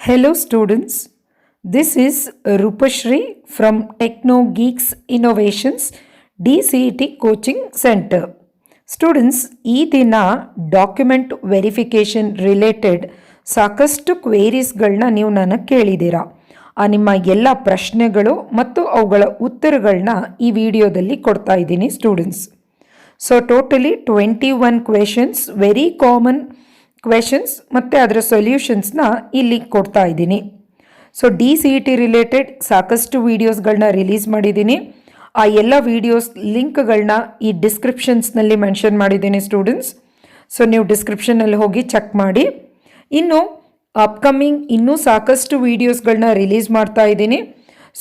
Hello students, this is Rupashri from Techno Geeks Innovations DCET Coaching Center. Students ಈ ದಿನ document verification related ಸಾಕಷ್ಟು ಕ್ವೇರೀಸ್ಗಳನ್ನ ನೀವು ನನಗೆ ಕೇಳಿದ್ದೀರಾ. ನಿಮ್ಮ ಎಲ್ಲ ಪ್ರಶ್ನೆಗಳು ಮತ್ತು ಅವುಗಳ ಉತ್ತರಗಳನ್ನ ಈ ವಿಡಿಯೋದಲ್ಲಿ ಕೊಡ್ತಾ ಇದ್ದೀನಿ students. So totally 21 questions, very common questions ಮತ್ತು ಅದರ ಸೊಲ್ಯೂಷನ್ಸ್ನ ಇಲ್ಲಿ ಕೊಡ್ತಾ ಇದ್ದೀನಿ. ಸೊ DCET ರಿಲೇಟೆಡ್ ಸಾಕಷ್ಟು ವೀಡಿಯೋಸ್ಗಳನ್ನ ರಿಲೀಸ್ ಮಾಡಿದ್ದೀನಿ. ಆ ಎಲ್ಲ ವೀಡಿಯೋಸ್ ಲಿಂಕ್ಗಳನ್ನ ಈ ಡಿಸ್ಕ್ರಿಪ್ಷನ್ಸ್ನಲ್ಲಿ ಮೆನ್ಷನ್ ಮಾಡಿದ್ದೀನಿ ಸ್ಟೂಡೆಂಟ್ಸ್. ಸೊ ನೀವು ಡಿಸ್ಕ್ರಿಪ್ಷನಲ್ಲಿ ಹೋಗಿ ಚೆಕ್ ಮಾಡಿ. ಇನ್ನು ಅಪ್ಕಮಿಂಗ್ ಇನ್ನೂ ಸಾಕಷ್ಟು ವೀಡಿಯೋಸ್ಗಳನ್ನ ರಿಲೀಸ್ ಮಾಡ್ತಾ ಇದ್ದೀನಿ.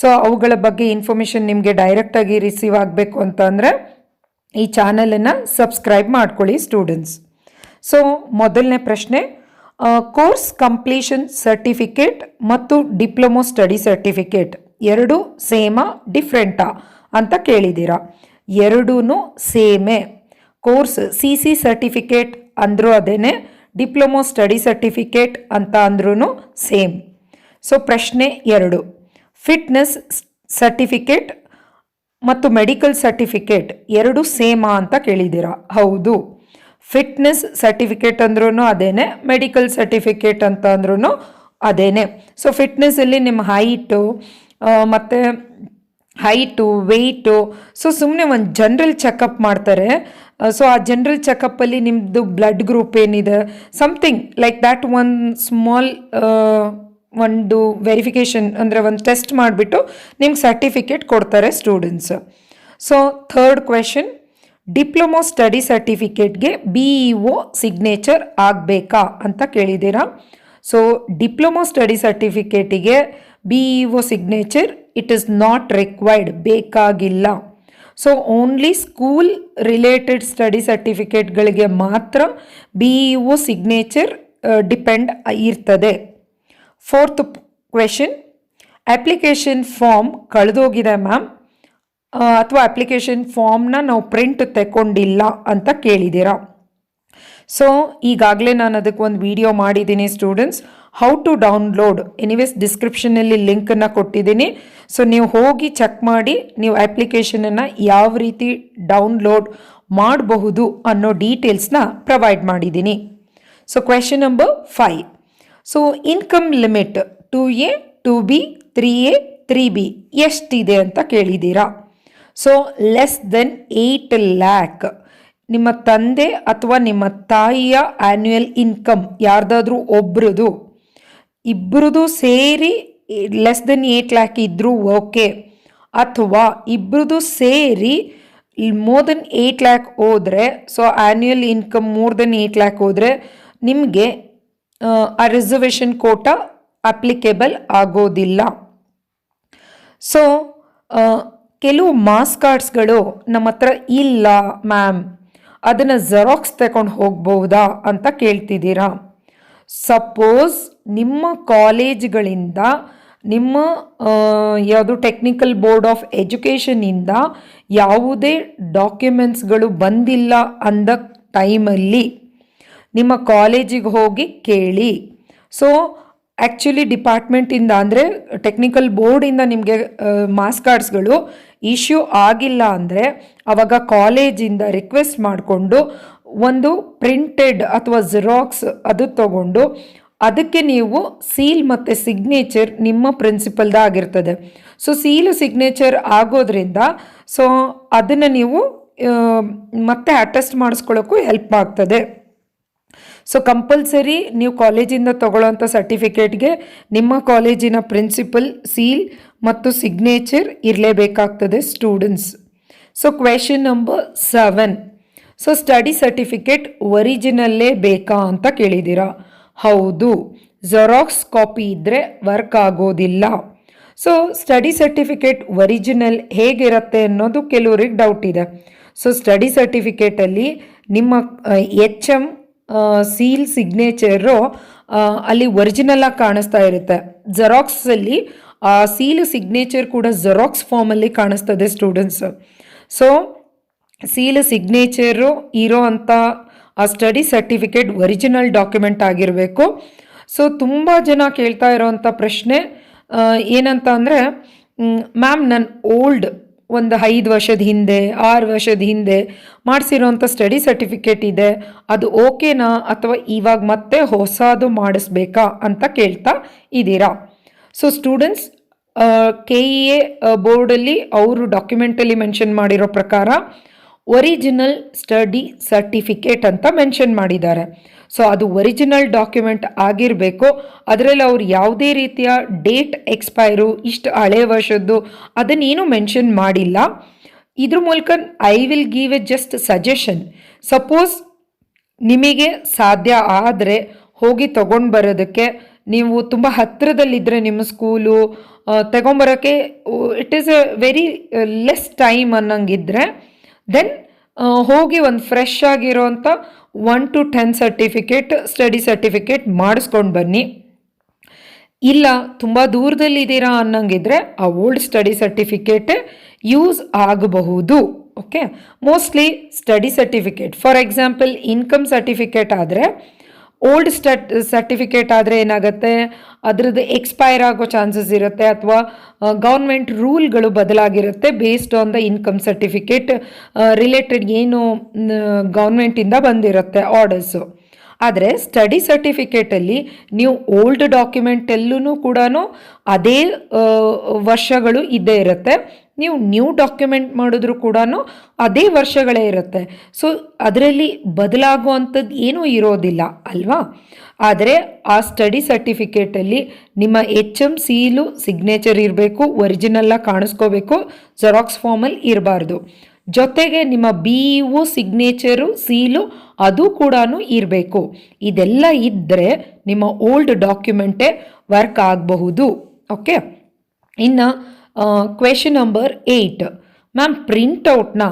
ಸೊ ಅವುಗಳ ಬಗ್ಗೆ ಇನ್ಫಾರ್ಮೇಷನ್ ನಿಮಗೆ ಡೈರೆಕ್ಟಾಗಿ ರಿಸೀವ್ ಆಗಬೇಕು ಅಂತ ಅಂದರೆ ಈ ಚಾನಲನ್ನು ಸಬ್ಸ್ಕ್ರೈಬ್ ಮಾಡ್ಕೊಳ್ಳಿ ಸ್ಟೂಡೆಂಟ್ಸ್. ಸೊ ಮೊದಲನೇ ಪ್ರಶ್ನೆ, ಕೋರ್ಸ್ ಕಂಪ್ಲೀಷನ್ ಸರ್ಟಿಫಿಕೇಟ್ ಮತ್ತು ಡಿಪ್ಲೊಮೊ ಸ್ಟಡಿ ಸರ್ಟಿಫಿಕೇಟ್ ಎರಡು ಸೇಮಾ ಡಿಫ್ರೆಂಟಾ ಅಂತ ಕೇಳಿದ್ದೀರಾ. ಎರಡೂ ಸೇಮೇ. ಕೋರ್ಸ್ CC ಸರ್ಟಿಫಿಕೇಟ್ ಅಂದರೂ ಅದೇನೆ, ಡಿಪ್ಲೊಮೊ ಸ್ಟಡಿ ಸರ್ಟಿಫಿಕೇಟ್ ಅಂತ ಅಂದ್ರೂ ಸೇಮ್. ಸೊ ಪ್ರಶ್ನೆ 2, ಫಿಟ್ನೆಸ್ ಸರ್ಟಿಫಿಕೇಟ್ ಮತ್ತು ಮೆಡಿಕಲ್ ಸರ್ಟಿಫಿಕೇಟ್ ಎರಡು ಸೇಮಾ ಅಂತ ಕೇಳಿದ್ದೀರಾ. ಹೌದು, ಫಿಟ್ನೆಸ್ ಸರ್ಟಿಫಿಕೇಟ್ ಅಂದ್ರೂ ಅದೇನೆ, ಮೆಡಿಕಲ್ ಸರ್ಟಿಫಿಕೇಟ್ ಅಂತ ಅಂದ್ರೂ ಅದೇನೆ. ಸೊ ಫಿಟ್ನೆಸ್ಸಲ್ಲಿ ನಿಮ್ಮ ಹೈಟು ವೆಯ್ಟು ಸೊ ಸುಮ್ಮನೆ ಒಂದು ಜನರಲ್ ಚೆಕಪ್ ಮಾಡ್ತಾರೆ. ಸೊ ಆ ಜನರಲ್ ಚೆಕಪ್ಪಲ್ಲಿ ನಿಮ್ಮದು ಬ್ಲಡ್ ಗ್ರೂಪ್ ಏನಿದೆ, ಸಮಥಿಂಗ್ ಲೈಕ್ ದ್ಯಾಟ್, ಒಂದು ಸ್ಮಾಲ್ ಒಂದು ವೆರಿಫಿಕೇಷನ್ ಅಂದರೆ ಒಂದು ಟೆಸ್ಟ್ ಮಾಡಿಬಿಟ್ಟು ನಿಮ್ಗೆ ಸರ್ಟಿಫಿಕೇಟ್ ಕೊಡ್ತಾರೆ students. So third question, diploma study ಸರ್ಟಿಫಿಕೇಟ್ಗೆ BEO ಸಿಗ್ನೇಚರ್ ಆಗಬೇಕಾ ಅಂತ ಕೇಳಿದ್ದೀರಾ. ಸೊ ಡಿಪ್ಲೊಮೊ ಸ್ಟಡಿ ಸರ್ಟಿಫಿಕೇಟಿಗೆ BEO signature it is not required, ಬೇಕಾಗಿಲ್ಲ. So only school related study ಸರ್ಟಿಫಿಕೇಟ್ಗಳಿಗೆ ಮಾತ್ರ BEO ಸಿಗ್ನೇಚರ್ ಡಿಪೆಂಡ್ ಇರ್ತದೆ. ಫೋರ್ತ್ ಕ್ವೆಶನ್, ಅಪ್ಲಿಕೇಶನ್ ಫಾರ್ಮ್ ಕಳೆದೋಗಿದೆ ಮ್ಯಾಮ್ ಅಥವಾ ಅಪ್ಲಿಕೇಶನ್ ಫಾರ್ಮ್ನ ನಾವು ಪ್ರಿಂಟ್ ತಗೊಂಡಿಲ್ಲ ಅಂತ ಕೇಳಿದ್ದೀರಾ. ಸೊ ಈಗಾಗಲೇ ನಾನು ಅದಕ್ಕೆ ಒಂದು ವಿಡಿಯೋ ಮಾಡಿದ್ದೀನಿ students, how to download. Anyways ಡಿಸ್ಕ್ರಿಪ್ಷನಲ್ಲಿ ಲಿಂಕನ್ನು ಕೊಟ್ಟಿದ್ದೀನಿ. ಸೊ ನೀವು ಹೋಗಿ ಚೆಕ್ ಮಾಡಿ ನೀವು ಅಪ್ಲಿಕೇಶನನ್ನು ಯಾವ ರೀತಿ ಡೌನ್ಲೋಡ್ ಮಾಡಬಹುದು ಅನ್ನೋ ಡೀಟೇಲ್ಸ್ನ ಪ್ರೊವೈಡ್ ಮಾಡಿದ್ದೀನಿ. So question number 5, so income limit 2A 2B 3A 3B ಎಷ್ಟಿದೆ ಅಂತ ಕೇಳಿದ್ದೀರಾ. ಸೊ ಲೆಸ್ ದೆನ್ 8 lakh ನಿಮ್ಮ ತಂದೆ ಅಥವಾ ನಿಮ್ಮ ತಾಯಿಯ ಆ್ಯನ್ಯುಯಲ್ ಇನ್ಕಮ್ ಯಾರ್ದಾದ್ರೂ ಒಬ್ರದು, ಇಬ್ಬರದು ಸೇರಿ ಲೆಸ್ ದೆನ್ 8 lakh ಇದ್ದರೂ ಓಕೆ, ಅಥವಾ ಇಬ್ಬರದು ಸೇರಿ ಮೋರ್ ದೆನ್ 8 lakh ಹೋದರೆ, so annual income more than 8 lakh ಹೋದರೆ ನಿಮಗೆ ಆ ರಿಸರ್ವೇಷನ್ ಕೋಟಾ ಅಪ್ಲಿಕೇಬಲ್ ಆಗೋದಿಲ್ಲ. ಸೊ ಕೆಲವು ಮಾಸ್ ಕಾರ್ಡ್ಸ್ಗಳು ನಮ್ಮ ಹತ್ರ ಇಲ್ಲ ಮ್ಯಾಮ್, ಅದನ್ನು ಜೆರಾಕ್ಸ್ ತಗೊಂಡು ಹೋಗ್ಬೋದಾ ಅಂತ ಕೇಳ್ತಿದ್ದೀರಾ. ಸಪೋಸ್ ನಿಮ್ಮ ಕಾಲೇಜ್ಗಳಿಂದ, ನಿಮ್ಮ ಯಾವುದು ಟೆಕ್ನಿಕಲ್ ಬೋರ್ಡ್ ಆಫ್ ಎಜುಕೇಷನಿಂದ ಯಾವುದೇ ಡಾಕ್ಯುಮೆಂಟ್ಸ್ಗಳು ಬಂದಿಲ್ಲ ಅಂದ ಟೈಮಲ್ಲಿ ನಿಮ್ಮ ಕಾಲೇಜಿಗೆ ಹೋಗಿ ಕೇಳಿ. ಸೊ ಆ್ಯಕ್ಚುಲಿ ಡಿಪಾರ್ಟ್ಮೆಂಟಿಂದ ಅಂದರೆ ಟೆಕ್ನಿಕಲ್ ಬೋರ್ಡಿಂದ ನಿಮಗೆ ಮಾಸ್ ಕಾರ್ಡ್ಸ್ಗಳು ಇಶ್ಯೂ ಆಗಿಲ್ಲ ಅಂದರೆ ಆವಾಗ ಕಾಲೇಜಿಂದ ರಿಕ್ವೆಸ್ಟ್ ಮಾಡಿಕೊಂಡು ಒಂದು ಪ್ರಿಂಟೆಡ್ ಅಥವಾ ಜೆರಾಕ್ಸ್ ಅದು ತಗೊಂಡು ಅದಕ್ಕೆ ನೀವು ಸೀಲ್ ಮತ್ತು ಸಿಗ್ನೇಚರ್ ನಿಮ್ಮ ಪ್ರಿನ್ಸಿಪಲ್ದ ಆಗಿರ್ತದೆ. ಸೊ ಸೀಲು ಸಿಗ್ನೇಚರ್ ಆಗೋದ್ರಿಂದ ಸೊ ಅದನ್ನು ನೀವು ಮತ್ತೆ ಅಟೆಸ್ಟ್ ಮಾಡಿಸ್ಕೊಳ್ಳೋಕ್ಕೂ ಹೆಲ್ಪ್ ಆಗ್ತದೆ. ಸೊ ಕಂಪಲ್ಸರಿ ನೀವು ಕಾಲೇಜಿಂದ ತಗೊಳ್ಳೋಂಥ ಸರ್ಟಿಫಿಕೇಟ್ಗೆ ನಿಮ್ಮ ಕಾಲೇಜಿನ ಪ್ರಿನ್ಸಿಪಲ್ ಸೀಲ್ ಮತ್ತು ಸಿಗ್ನೇಚರ್ ಇರಲೇಬೇಕಾಗ್ತದೆ students. So question number 7, so study certificate ಒರಿಜಿನಲ್ಲೇ ಬೇಕಾ ಅಂತ ಕೇಳಿದ್ದೀರಾ. ಹೌದು, ಜೆರಾಕ್ಸ್ ಕಾಪಿ ಇದ್ದರೆ ವರ್ಕ್ ಆಗೋದಿಲ್ಲ. ಸೊ ಸ್ಟಡಿ ಸರ್ಟಿಫಿಕೇಟ್ ಒರಿಜಿನಲ್ ಹೇಗಿರುತ್ತೆ ಅನ್ನೋದು ಕೆಲವ್ರಿಗೆ ಡೌಟ್ ಇದೆ. ಸೊ ಸ್ಟಡಿ ಸರ್ಟಿಫಿಕೇಟಲ್ಲಿ ನಿಮ್ಮ HM ಸೀಲ್ ಸಿಗ್ನೇಚರು ಅಲ್ಲಿ ಒರಿಜಿನಲಾಗಿ ಕಾಣಿಸ್ತಾ ಇರುತ್ತೆ. ಜೆರಾಕ್ಸಲ್ಲಿ ಆ ಸೀಲ್ ಸಿಗ್ನೇಚರ್ ಕೂಡ ಜೆರಾಕ್ಸ್ ಫಾರ್ಮಲ್ಲಿ ಕಾಣಿಸ್ತದೆ ಸ್ಟೂಡೆಂಟ್ಸ್. ಸೊ ಸೀಲ್ ಸಿಗ್ನೇಚರು ಇರೋ ಅಂಥ ಆ ಸ್ಟಡಿ ಸರ್ಟಿಫಿಕೇಟ್ ಒರಿಜಿನಲ್ ಡಾಕ್ಯುಮೆಂಟ್ ಆಗಿರಬೇಕು. ಸೊ ತುಂಬ ಜನ ಕೇಳ್ತಾ ಇರೋವಂಥ ಪ್ರಶ್ನೆ ಏನಂತ ಅಂದರೆ, ಮ್ಯಾಮ್ ನನ್ನ ಓಲ್ಡ್ ಒಂದು 5 ವರ್ಷದ ಹಿಂದೆ 6 ವರ್ಷದ ಹಿಂದೆ ಮಾಡಿಸಿರೋಂಥ ಸ್ಟಡಿ ಸರ್ಟಿಫಿಕೇಟ್ ಇದೆ, ಅದು ಓಕೆನಾ ಅಥವಾ ಇವಾಗ ಮತ್ತೆ ಹೊಸದು ಮಾಡಿಸ್ಬೇಕಾ ಅಂತ ಕೇಳ್ತಾ ಇದ್ದೀರಾ. ಸೊ ಸ್ಟೂಡೆಂಟ್ಸ್, KEA ಬೋರ್ಡಲ್ಲಿ ಅವರು ಡಾಕ್ಯುಮೆಂಟಲ್ಲಿ ಮೆನ್ಷನ್ ಮಾಡಿರೋ ಪ್ರಕಾರ ಒರಿಜಿನಲ್ ಸ್ಟಡಿ ಸರ್ಟಿಫಿಕೇಟ್ ಅಂತ ಮೆನ್ಷನ್ ಮಾಡಿದ್ದಾರೆ. ಸೊ ಅದು ಒರಿಜಿನಲ್ ಡಾಕ್ಯುಮೆಂಟ್ ಆಗಿರಬೇಕು. ಅದರಲ್ಲಿ ಅವ್ರು ಯಾವುದೇ ರೀತಿಯ ಡೇಟ್ ಎಕ್ಸ್ಪೈರು, ಇಷ್ಟು ಹಳೆ ವರ್ಷದ್ದು ಅದನ್ನೇನು ಮೆನ್ಷನ್ ಮಾಡಿಲ್ಲ. ಇದ್ರ ಮೂಲಕ I will give A just suggestion. Suppose ನಿಮಗೆ ಸಾಧ್ಯ ಆದರೆ ಹೋಗಿ ತೊಗೊಂಡು ಬರೋದಕ್ಕೆ, ನೀವು ತುಂಬ ಹತ್ತಿರದಲ್ಲಿದ್ದರೆ ನಿಮ್ಮ ಸ್ಕೂಲು ತಗೊಂಬರೋಕ್ಕೆ it is a very less time ಅನ್ನಂಗಿದ್ರೆ, ದೆನ್ ಹೋಗಿ ಒಂದು ಫ್ರೆಶ್ ಆಗಿರೋಂಥ 1 to 10 ಸರ್ಟಿಫಿಕೇಟ್, ಸ್ಟಡಿ ಸರ್ಟಿಫಿಕೇಟ್ ಮಾಡಿಸ್ಕೊಂಡು ಬನ್ನಿ. ಇಲ್ಲ ತುಂಬ ದೂರದಲ್ಲಿದ್ದೀರಾ ಅನ್ನಂಗಿದ್ರೆ ಆ ಓಲ್ಡ್ ಸ್ಟಡಿ ಸರ್ಟಿಫಿಕೇಟ್ ಯೂಸ್ ಆಗಬಹುದು. Okay, mostly study certificate, for example income certificate ಆದರೆ, ಓಲ್ಡ್ ಸರ್ಟಿಫಿಕೇಟ್ ಆದರೆ ಏನಾಗುತ್ತೆ, ಅದರದ್ದು ಎಕ್ಸ್ಪೈರ್ ಆಗೋ ಚಾನ್ಸಸ್ ಇರುತ್ತೆ, ಅಥವಾ ಗೌರ್ಮೆಂಟ್ ರೂಲ್ಗಳು ಬದಲಾಗಿರುತ್ತೆ based on the income certificate related ಏನು ಗೌರ್ಮೆಂಟಿಂದ ಬಂದಿರುತ್ತೆ ಆರ್ಡರ್ಸು. ಆದರೆ ಸ್ಟಡಿ ಸರ್ಟಿಫಿಕೇಟಲ್ಲಿ ನೀವು ಓಲ್ಡ್ ಡಾಕ್ಯುಮೆಂಟಲ್ಲೂ ಕೂಡ ಅದೇ ವರ್ಷಗಳು ಇದ್ದೇ ಇರುತ್ತೆ. ನೀವು ನ್ಯೂ ಡಾಕ್ಯುಮೆಂಟ್ ಮಾಡಿದ್ರು ಕೂಡ ಅದೇ ವರ್ಷಗಳೇ ಇರುತ್ತೆ. ಸೊ ಅದರಲ್ಲಿ ಬದಲಾಗುವಂಥದ್ದು ಏನೂ ಇರೋದಿಲ್ಲ ಅಲ್ವಾ. ಆದರೆ ಆ ಸ್ಟಡಿ ಸರ್ಟಿಫಿಕೇಟಲ್ಲಿ ನಿಮ್ಮ HM ಸೀಲು ಸಿಗ್ನೇಚರ್ ಇರಬೇಕು, ಒರಿಜಿನಲ್ಲಾಗಿ ಕಾಣಿಸ್ಕೋಬೇಕು, ಜೆರಾಕ್ಸ್ ಫಾರ್ಮಲ್ಲಿ ಇರಬಾರ್ದು. ಜೊತೆಗೆ ನಿಮ್ಮ BEO ಸಿಗ್ನೇಚರು ಸೀಲು ಅದು ಕೂಡ ಇರಬೇಕು. ಇದೆಲ್ಲ ಇದ್ದರೆ ನಿಮ್ಮ ಓಲ್ಡ್ ಡಾಕ್ಯುಮೆಂಟೇ ವರ್ಕ್ ಆಗಬಹುದು. ಓಕೆ, ಇನ್ನು ಕ್ವೆಶನ್ ನಂಬರ್ 8, ಮ್ಯಾಮ್ ಪ್ರಿಂಟೌಟ್ನ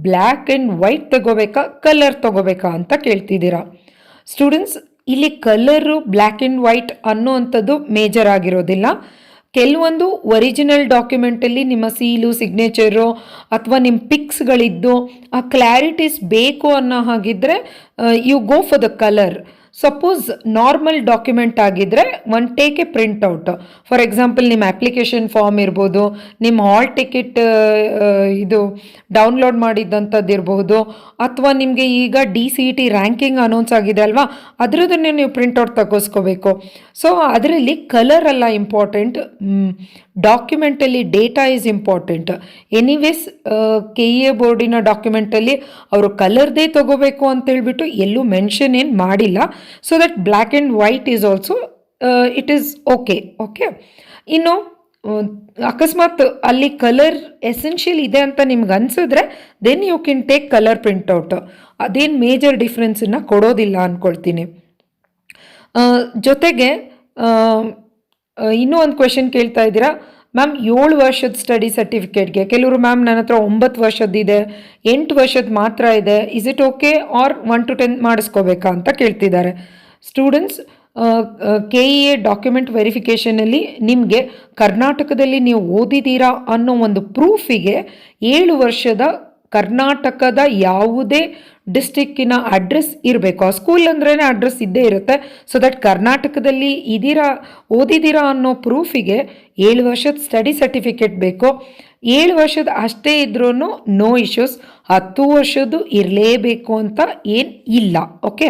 ಬ್ಲ್ಯಾಕ್ ಆ್ಯಂಡ್ ವೈಟ್ ತಗೋಬೇಕಾ ಕಲರ್ ತಗೋಬೇಕಾ ಅಂತ ಕೇಳ್ತಿದ್ದೀರಾ. ಸ್ಟೂಡೆಂಟ್ಸ್, ಇಲ್ಲಿ ಕಲರು ಬ್ಲ್ಯಾಕ್ ಆ್ಯಂಡ್ ವೈಟ್ ಅನ್ನೋವಂಥದ್ದು ಮೇಜರ್ ಆಗಿರೋದಿಲ್ಲ. ಕೆಲವೊಂದು ಒರಿಜಿನಲ್ ಡಾಕ್ಯುಮೆಂಟಲ್ಲಿ ನಿಮ್ಮ ಸೀಲು ಸಿಗ್ನೇಚರು ಅಥವಾ ನಿಮ್ಮ ಪಿಕ್ಸ್ಗಳಿದ್ದು ಆ ಕ್ಲಾರಿಟೀಸ್ ಬೇಕು ಅನ್ನೋ ಹಾಗಿದ್ರೆ you go for the colour. Suppose normal document ಆಗಿದ್ದರೆ take a printout. For example ನಿಮ್ಮ ಅಪ್ಲಿಕೇಶನ್ ಫಾರ್ಮ್ ಇರ್ಬೋದು, ನಿಮ್ಮ ಹಾಲ್ ಟಿಕೆಟ್ ಇದು ಡೌನ್ಲೋಡ್ ಮಾಡಿದ್ದಂಥದ್ದು ಇರಬಹುದು, ಅಥವಾ ನಿಮಗೆ ಈಗ DCET ರ್ಯಾಂಕಿಂಗ್ ಅನೌನ್ಸ್ ಆಗಿದೆ ಅಲ್ವಾ, ಅದರದನ್ನೇ ನೀವು ಪ್ರಿಂಟ್ಔಟ್ ತಗೋಸ್ಕೋಬೇಕು. ಸೊ ಅದರಲ್ಲಿ ಕಲರ್ ಅಲ್ಲ ಇಂಪಾರ್ಟೆಂಟ್, ಡಾಕ್ಯುಮೆಂಟಲ್ಲಿ data is important. Anyways KEA ಬೋರ್ಡಿನ ಡಾಕ್ಯುಮೆಂಟಲ್ಲಿ ಅವರು ಕಲರ್ದೇ ತಗೋಬೇಕು ಅಂತೇಳ್ಬಿಟ್ಟು ಎಲ್ಲೂ ಮೆನ್ಷನ್ ಏನು ಮಾಡಿಲ್ಲ. So that black and white is also it is okay. Okay, ಇನ್ನು ಅಕಸ್ಮಾತ್ ಅಲ್ಲಿ ಕಲರ್ ಎಸೆನ್ಷಿಯಲ್ ಇದೆ ಅಂತ ನಿಮ್ಗೆ ಅನಿಸಿದ್ರೆ then you can take colour printout. ಅದೇನು ಮೇಜರ್ ಡಿಫ್ರೆನ್ಸನ್ನು ಕೊಡೋದಿಲ್ಲ ಅಂದ್ಕೊಳ್ತೀನಿ. ಜೊತೆಗೆ ಇನ್ನೂ ಒಂದು ಕ್ವೆಶನ್ ಕೇಳ್ತಾ ಇದ್ದೀರಾ, ಮ್ಯಾಮ್ 7 ವರ್ಷದ ಸ್ಟಡಿ ಸರ್ಟಿಫಿಕೇಟ್ಗೆ ಕೆಲವರು ಮ್ಯಾಮ್ ನನ್ನ ಹತ್ರ 9 ವರ್ಷದ್ದಿದೆ, 8 ವರ್ಷದ ಮಾತ್ರ ಇದೆ, is it okay or 1 to 10 ಮಾಡಿಸ್ಕೋಬೇಕಾ ಅಂತ ಕೇಳ್ತಿದ್ದಾರೆ. ಸ್ಟೂಡೆಂಟ್ಸ್, KEA ಡಾಕ್ಯುಮೆಂಟ್ ವೆರಿಫಿಕೇಷನಲ್ಲಿ ನಿಮಗೆ ಕರ್ನಾಟಕದಲ್ಲಿ ನೀವು ಓದಿದ್ದೀರಾ ಅನ್ನೋ ಒಂದು ಪ್ರೂಫಿಗೆ 7 ವರ್ಷದ ಕರ್ನಾಟಕದ ಯಾವುದೇ ಡಿಸ್ಟಿಕ್ಕಿನ ಅಡ್ರೆಸ್ ಇರಬೇಕು. ಆ ಸ್ಕೂಲ್ ಅಂದ್ರೇ ಅಡ್ರೆಸ್ ಇದ್ದೇ ಇರುತ್ತೆ. ಸೊ ದಟ್ ಕರ್ನಾಟಕದಲ್ಲಿ ಓದಿದ್ದೀರಾ ಅನ್ನೋ ಪ್ರೂಫಿಗೆ 7 ವರ್ಷದ ಸ್ಟಡಿ ಸರ್ಟಿಫಿಕೇಟ್ ಬೇಕು. 7 ವರ್ಷದ ಅಷ್ಟೇ ಇದ್ರೂ ನೋ ಇಶ್ಯೂಸ್, 10 ವರ್ಷದ್ದು ಇರಲೇಬೇಕು ಅಂತ ಏನು ಇಲ್ಲ. ಓಕೆ,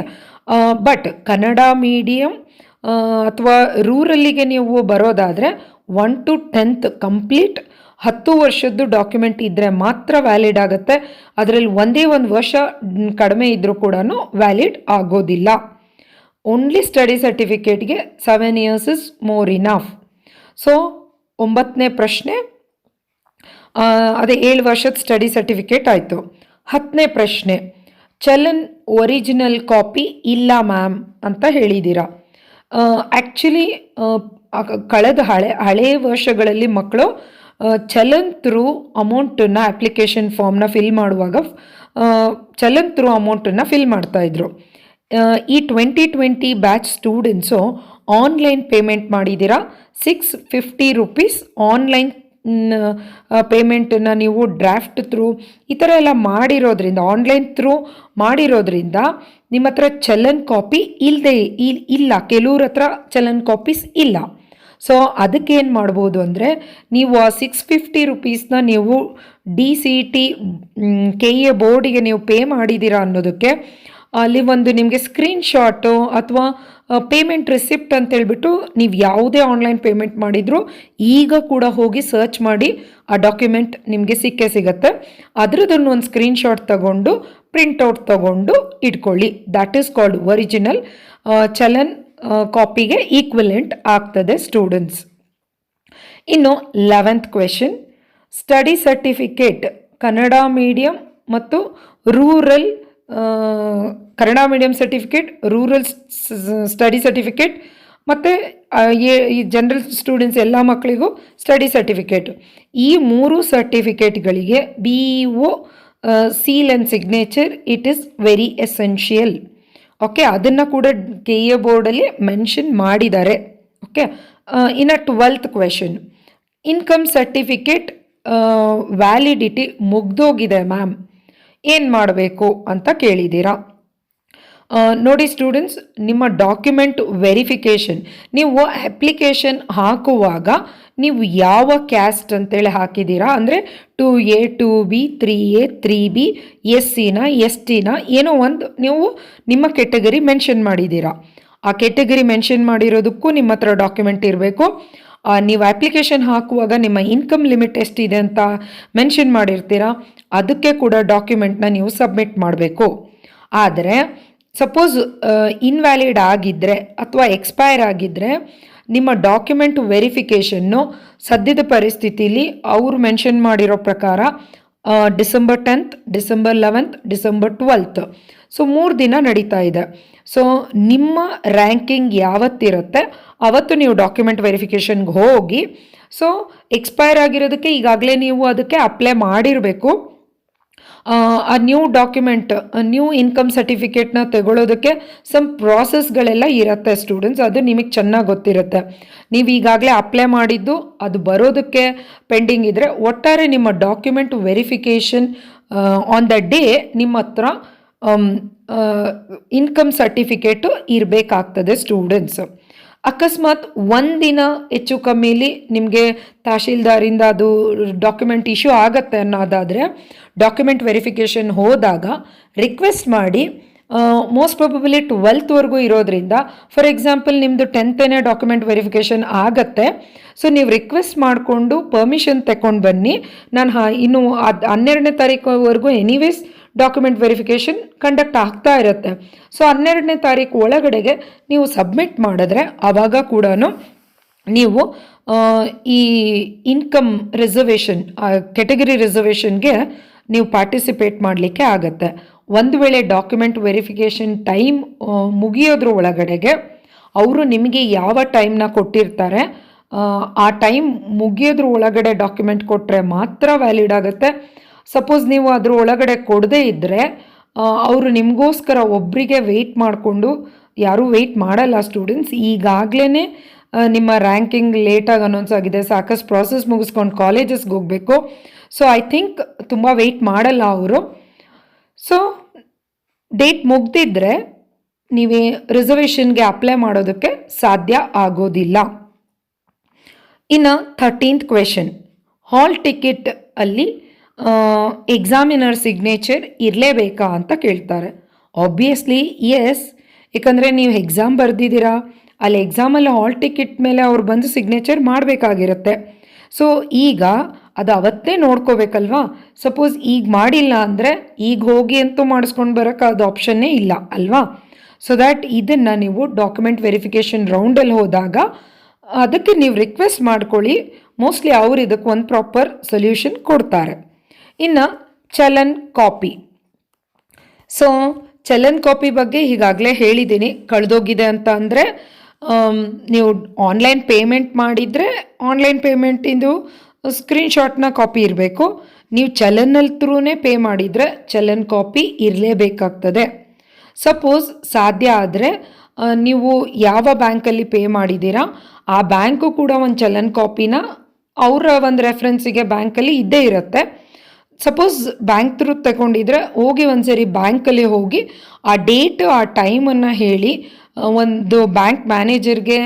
ಬಟ್ ಕನ್ನಡ ಮೀಡಿಯಮ್ ಅಥವಾ ರೂರಲ್ಲಿಗೆ ನೀವು ಬರೋದಾದರೆ 1 to 10th ಕಂಪ್ಲೀಟ್ 10 ವರ್ಷದ್ದು ಡಾಕ್ಯುಮೆಂಟ್ ಇದ್ದರೆ ಮಾತ್ರ ವ್ಯಾಲಿಡ್ ಆಗುತ್ತೆ. ಅದರಲ್ಲಿ ಒಂದೇ ಒಂದು ವರ್ಷ ಕಡಿಮೆ ಇದ್ದರೂ ಕೂಡ ವ್ಯಾಲಿಡ್ ಆಗೋದಿಲ್ಲ. ಓನ್ಲಿ ಸ್ಟಡಿ ಸರ್ಟಿಫಿಕೇಟ್ಗೆ 7 years is more enough. So 9ನೇ ಪ್ರಶ್ನೆ, ಅದೇ 7 ವರ್ಷದ ಸ್ಟಡಿ ಸರ್ಟಿಫಿಕೇಟ್ ಆಯಿತು. 10ನೇ ಪ್ರಶ್ನೆ, ಚಲನ್ ಒರಿಜಿನಲ್ ಕಾಪಿ ಇಲ್ಲ ಮ್ಯಾಮ್ ಅಂತ ಹೇಳಿದ್ದೀರಾ. ಆ್ಯಕ್ಚುಲಿ ಕಳೆದ ಹಳೆ ವರ್ಷಗಳಲ್ಲಿ ಮಕ್ಕಳು ಚಲನ್ ಥ್ರೂ ಅಮೌಂಟನ್ನು ಅಪ್ಲಿಕೇಶನ್ ಫಾರ್ಮ್ನ ಫಿಲ್ ಮಾಡುವಾಗ ಚಲನ್ ಥ್ರೂ ಅಮೌಂಟನ್ನು ಫಿಲ್ ಮಾಡ್ತಾಯಿದ್ರು. ಈ 2020 ಬ್ಯಾಚ್ ಸ್ಟೂಡೆಂಟ್ಸು ಆನ್ಲೈನ್ ಪೇಮೆಂಟ್ ಮಾಡಿದ್ದೀರಾ. 650 rupees ಆನ್ಲೈನ್ ಪೇಮೆಂಟನ್ನು ನೀವು ಡ್ರಾಫ್ಟ್ ಥ್ರೂ ಈ ಥರ ಎಲ್ಲ ಮಾಡಿರೋದ್ರಿಂದ, ಆನ್ಲೈನ್ ಥ್ರೂ ಮಾಡಿರೋದ್ರಿಂದ ನಿಮ್ಮ ಹತ್ರ ಚಲನ್ ಕಾಪಿ ಇಲ್ಲ, ಕೆಲವ್ರ ಹತ್ರ ಚಲನ್ ಕಾಪೀಸ್ ಇಲ್ಲ. ಸೊ ಅದಕ್ಕೆ ಏನು ಮಾಡ್ಬೋದು ಅಂದರೆ, ನೀವು ಆ 650 ರುಪೀಸ್ನ ನೀವು DCT KA ಬೋರ್ಡಿಗೆ ನೀವು ಪೇ ಮಾಡಿದ್ದೀರಾ ಅನ್ನೋದಕ್ಕೆ ಅಲ್ಲಿ ಒಂದು ನಿಮಗೆ ಸ್ಕ್ರೀನ್ಶಾಟು ಅಥವಾ ಪೇಮೆಂಟ್ ರಿಸಿಪ್ಟ್ ಅಂತೇಳ್ಬಿಟ್ಟು ನೀವು ಯಾವುದೇ ಆನ್ಲೈನ್ ಪೇಮೆಂಟ್ ಮಾಡಿದರೂ ಈಗ ಕೂಡ ಹೋಗಿ ಸರ್ಚ್ ಮಾಡಿ ಆ ಡಾಕ್ಯುಮೆಂಟ್ ನಿಮಗೆ ಸಿಗುತ್ತೆ. ಅದರದನ್ನು ಒಂದು ಸ್ಕ್ರೀನ್ಶಾಟ್ ತಗೊಂಡು ಪ್ರಿಂಟೌಟ್ ತಗೊಂಡು ಇಟ್ಕೊಳ್ಳಿ. That is called original. Challan ಕಾಪಿಗೆ ಈಕ್ವಲೆಂಟ್ ಆಗ್ತದೆ ಸ್ಟೂಡೆಂಟ್ಸ್. ಇನ್ನು 11th question, study certificate Kannada medium ಮತ್ತು rural, Kannada medium certificate, rural study certificate ಮತ್ತು ಈ ಜನರಲ್ ಸ್ಟೂಡೆಂಟ್ಸ್ ಎಲ್ಲ ಮಕ್ಕಳಿಗೂ ಸ್ಟಡಿ ಸರ್ಟಿಫಿಕೇಟ್. ಈ 3 ಸರ್ಟಿಫಿಕೇಟ್ಗಳಿಗೆ BEO seal and signature it is very essential. Okay, ಅದನ್ನು ಕೂಡ KA ಬೋರ್ಡಲ್ಲಿ ಮೆನ್ಷನ್ ಮಾಡಿದ್ದಾರೆ. ಓಕೆ, ಇನ್ನು 12th question, income certificate validity ಮುಗ್ದೋಗಿದೆ ಮ್ಯಾಮ್, ಏನು ಮಾಡಬೇಕು ಅಂತ ಕೇಳಿದ್ದೀರಾ. ನೋಡಿ ಸ್ಟೂಡೆಂಟ್ಸ್, ನಿಮ್ಮ ಡಾಕ್ಯುಮೆಂಟ್ ವೆರಿಫಿಕೇಷನ್, ನೀವು ಅಪ್ಲಿಕೇಶನ್ ಹಾಕುವಾಗ ನೀವು ಯಾವ ಕ್ಯಾಸ್ಟ್ ಅಂತೇಳಿ ಹಾಕಿದ್ದೀರಾ ಅಂದರೆ 2A 2B 3A 3B SCನ STನ ಏನೋ ಒಂದು ನೀವು ನಿಮ್ಮ ಕೆಟಗರಿ ಮೆನ್ಷನ್ ಮಾಡಿದ್ದೀರಾ. ಆ ಕೆಟಗರಿ ಮೆನ್ಷನ್ ಮಾಡಿರೋದಕ್ಕೂ ನಿಮ್ಮ ಹತ್ರ ಡಾಕ್ಯುಮೆಂಟ್ ಇರಬೇಕು. ನೀವು ಅಪ್ಲಿಕೇಶನ್ ಹಾಕುವಾಗ ನಿಮ್ಮ ಇನ್ಕಮ್ ಲಿಮಿಟ್ ಎಷ್ಟಿದೆ ಅಂತ ಮೆನ್ಷನ್ ಮಾಡಿರ್ತೀರಾ, ಅದಕ್ಕೆ ಕೂಡ ಡಾಕ್ಯುಮೆಂಟ್ನ ನೀವು ಸಬ್ಮಿಟ್ ಮಾಡಬೇಕು. ಆದರೆ ಸಪೋಸ್ ಇನ್ವ್ಯಾಲಿಡ್ ಆಗಿದ್ದರೆ ಅಥವಾ ಎಕ್ಸ್ಪೈರ್ ಆಗಿದ್ದರೆ ನಿಮ್ಮ ಡಾಕ್ಯುಮೆಂಟ್ ವೆರಿಫಿಕೇಷನ್ನು ಸದ್ಯದ ಪರಿಸ್ಥಿತಿಲಿ ಅವರು ಮೆನ್ಷನ್ ಮಾಡಿರೋ ಪ್ರಕಾರ December 10th, December 11th, December 12th, so 3 ದಿನ ನಡೀತಾ ಇದೆ. ಸೊ ನಿಮ್ಮ ರ್ಯಾಂಕಿಂಗ್ ಯಾವತ್ತಿರುತ್ತೆ ಅವತ್ತು ನೀವು ಡಾಕ್ಯುಮೆಂಟ್ ವೆರಿಫಿಕೇಷನ್ಗೆ ಹೋಗಿ, ಸೊ ಎಕ್ಸ್ಪೈರ್ ಆಗಿರೋದಕ್ಕೆ ಈಗಾಗಲೇ ನೀವು ಅದಕ್ಕೆ ಅಪ್ಲೈ ಮಾಡಿರಬೇಕು. ಆ ನ್ಯೂ ಡಾಕ್ಯುಮೆಂಟ್, ನ್ಯೂ ಇನ್ಕಮ್ ಸರ್ಟಿಫಿಕೇಟ್ನ ತಗೊಳ್ಳೋದಕ್ಕೆ ಸಮ್ ಪ್ರಾಸೆಸ್ಗಳೆಲ್ಲ ಇರುತ್ತೆ ಸ್ಟೂಡೆಂಟ್ಸ್, ಅದು ನಿಮಗೆ ಚೆನ್ನಾಗಿ ಗೊತ್ತಿರುತ್ತೆ. ನೀವು ಈಗಾಗಲೇ ಅಪ್ಲೈ ಮಾಡಿದ್ದು ಅದು ಬರೋದಕ್ಕೆ ಪೆಂಡಿಂಗ್ ಇದ್ದರೆ, ಒಟ್ಟಾರೆ ನಿಮ್ಮ document verification on the day ನಿಮ್ಮ ಹತ್ರ ಇನ್ಕಮ್ ಸರ್ಟಿಫಿಕೇಟು ಇರಬೇಕಾಗ್ತದೆ ಸ್ಟೂಡೆಂಟ್ಸ್. ಅಕಸ್ಮಾತ್ ಒಂದಿನ ಹೆಚ್ಚು ಕಮ್ಮಿಲಿ ನಿಮಗೆ ತಹಶೀಲ್ದಾರಿಂದ ಅದು ಡಾಕ್ಯುಮೆಂಟ್ ಇಶ್ಯೂ ಆಗತ್ತೆ ಅನ್ನೋದಾದರೆ ಡಾಕ್ಯುಮೆಂಟ್ ವೆರಿಫಿಕೇಷನ್ ಹೋದಾಗ ರಿಕ್ವೆಸ್ಟ್ ಮಾಡಿ. ಮೋಸ್ಟ್ ಪ್ರಾಬಬಲಿ 12th ಇರೋದ್ರಿಂದ, ಫಾರ್ ಎಕ್ಸಾಂಪಲ್ ನಿಮ್ಮದು 10th ಡಾಕ್ಯುಮೆಂಟ್ ವೆರಿಫಿಕೇಷನ್ ಆಗತ್ತೆ. ಸೊ ನೀವು ರಿಕ್ವೆಸ್ಟ್ ಮಾಡಿಕೊಂಡು ಪರ್ಮಿಷನ್ ತಗೊಂಡು ಬನ್ನಿ. ನಾನು ಇನ್ನು 12ನೇ ತಾರೀಕುವರೆಗೂ ಎನಿವೇಸ್ ಡಾಕ್ಯುಮೆಂಟ್ ವೆರಿಫಿಕೇಷನ್ ಕಂಡಕ್ಟ್ ಆಗ್ತಾ ಇರುತ್ತೆ. ಸೊ 12ನೇ ತಾರೀಕು ಒಳಗಡೆಗೆ ನೀವು ಸಬ್ಮಿಟ್ ಮಾಡಿದ್ರೆ ಆವಾಗ ಕೂಡ ನೀವು ಈ ಇನ್ಕಮ್ ರಿಸರ್ವೇಷನ್, ಕೆಟಗರಿ ರಿಸರ್ವೇಷನ್ಗೆ ನೀವು ಪಾರ್ಟಿಸಿಪೇಟ್ ಮಾಡಲಿಕ್ಕೆ ಆಗುತ್ತೆ. ಒಂದು ವೇಳೆ ಡಾಕ್ಯುಮೆಂಟ್ ವೆರಿಫಿಕೇಷನ್ ಟೈಮ್ ಮುಗಿಯೋದ್ರ ಒಳಗಡೆಗೆ ಅವರು ನಿಮಗೆ ಯಾವ ಟೈಮ್ನ ಕೊಟ್ಟಿರ್ತಾರೆ ಆ ಟೈಮ್ ಮುಗಿಯೋದ್ರ ಒಳಗಡೆ ಡಾಕ್ಯುಮೆಂಟ್ ಕೊಟ್ಟರೆ ಮಾತ್ರ ವ್ಯಾಲಿಡ್ ಆಗುತ್ತೆ. ಸಪೋಸ್ ನೀವು ಅದ್ರ ಒಳಗಡೆ ಕೊಡದೇ ಇದ್ದರೆ ಅವರು ನಿಮಗೋಸ್ಕರ ಒಬ್ಬರಿಗೆ ವೆಯ್ಟ್ ಮಾಡಿಕೊಂಡು, ಯಾರೂ ವೆಯ್ಟ್ ಮಾಡಲ್ಲ ಸ್ಟೂಡೆಂಟ್ಸ್. ಈಗಾಗಲೇ ನಿಮ್ಮ ರ್ಯಾಂಕಿಂಗ್ ಲೇಟಾಗಿ ಅನೌನ್ಸ್ ಆಗಿದೆ, ಸಾಕಷ್ಟು ಪ್ರಾಸೆಸ್ ಮುಗಿಸ್ಕೊಂಡು ಕಾಲೇಜಸ್ಗೆ ಹೋಗಬೇಕು. ಸೊ ಐ ಥಿಂಕ್ ತುಂಬ ವೆಯ್ಟ್ ಮಾಡಲ್ಲ ಅವರು. ಸೊ ಡೇಟ್ ಮುಗ್ದಿದ್ರೆ ನೀವೇ ರಿಸರ್ವೇಷನ್ಗೆ ಅಪ್ಲೈ ಮಾಡೋದಕ್ಕೆ ಸಾಧ್ಯ ಆಗೋದಿಲ್ಲ. ಇನ್ನು 13th ಕ್ವೆಶನ್, ಹಾಲ್ ಟಿಕೆಟ್ ಅಲ್ಲಿ ಎಕ್ಸಾಮಿನರ್ ಸಿಗ್ನೇಚರ್ ಇರಲೇಬೇಕಾ ಅಂತ ಕೇಳ್ತಾರೆ. ಆಬ್ವಿಯಸ್ಲಿ ಎಸ್, ಯಾಕಂದರೆ ನೀವು ಎಕ್ಸಾಮ್ ಬರೆದಿದ್ದೀರಾ, ಅಲ್ಲಿ ಎಕ್ಸಾಮಲ್ಲಿ ಹಾಲ್ ಟಿಕೆಟ್ ಮೇಲೆ ಅವ್ರು ಬಂದು ಸಿಗ್ನೇಚರ್ ಮಾಡಬೇಕಾಗಿರುತ್ತೆ. ಸೊ ಈಗ ಅದು ಅವತ್ತೇ ನೋಡ್ಕೋಬೇಕಲ್ವಾ. ಸಪೋಸ್ ಈಗ ಮಾಡಿಲ್ಲ ಅಂದರೆ ಈಗ ಹೋಗಿ ಅಂತೂ ಮಾಡಿಸ್ಕೊಂಡು ಬರೋಕ್ಕೆ ಅದು ಆಪ್ಷನ್ನೇ ಇಲ್ಲ ಅಲ್ವಾ. ಸೊ ದ್ಯಾಟ್ ಇದನ್ನು ನೀವು ಡಾಕ್ಯುಮೆಂಟ್ ವೆರಿಫಿಕೇಷನ್ ರೌಂಡಲ್ಲಿ ಹೋದಾಗ ಅದಕ್ಕೆ ನೀವು ರಿಕ್ವೆಸ್ಟ್ ಮಾಡ್ಕೊಳ್ಳಿ. ಮೋಸ್ಟ್ಲಿ ಅವರು ಇದಕ್ಕೆ ಒಂದು ಪ್ರಾಪರ್ ಸೊಲ್ಯೂಷನ್ ಕೊಡ್ತಾರೆ. ಇನ್ನು challan copy. So challan copy ಬಗ್ಗೆ ಈಗಾಗಲೇ ಹೇಳಿದ್ದೀನಿ, ಕಳೆದೋಗಿದೆ ಅಂತ ಅಂದರೆ ನೀವು ಆನ್ಲೈನ್ ಪೇಮೆಂಟ್ ಮಾಡಿದರೆ ಆನ್ಲೈನ್ ಪೇಮೆಂಟಿಂದು ಸ್ಕ್ರೀನ್ಶಾಟ್ನ ಕಾಪಿ ಇರಬೇಕು. ನೀವು ಚಲನ್ನಲ್ಲಿ ಥ್ರೂನೇ ಪೇ ಮಾಡಿದರೆ ಚಲನ್ ಕಾಪಿ ಇರಲೇಬೇಕಾಗ್ತದೆ. ಸಪೋಸ್ ಸಾಧ್ಯ ಆದರೆ ನೀವು ಯಾವ ಬ್ಯಾಂಕಲ್ಲಿ ಪೇ ಮಾಡಿದ್ದೀರಾ ಆ ಬ್ಯಾಂಕು ಕೂಡ ಒಂದು ಚಲನ್ ಕಾಪಿನ ಅವರ ಒಂದು ರೆಫರೆನ್ಸಿಗೆ ಬ್ಯಾಂಕಲ್ಲಿ ಇದ್ದೇ ಇರುತ್ತೆ. ಸಪೋಸ್ ಬ್ಯಾಂಕ್ ಥ್ರೂ ತಗೊಂಡಿದ್ರೆ ಹೋಗಿ ಒಂದ್ಸರಿ ಬ್ಯಾಂಕಲ್ಲಿ ಹೋಗಿ ಆ ಡೇಟ್ ಆ ಟೈಮನ್ನು ಹೇಳಿ ಒಂದು ಬ್ಯಾಂಕ್ ಮ್ಯಾನೇಜರ್ಗೆ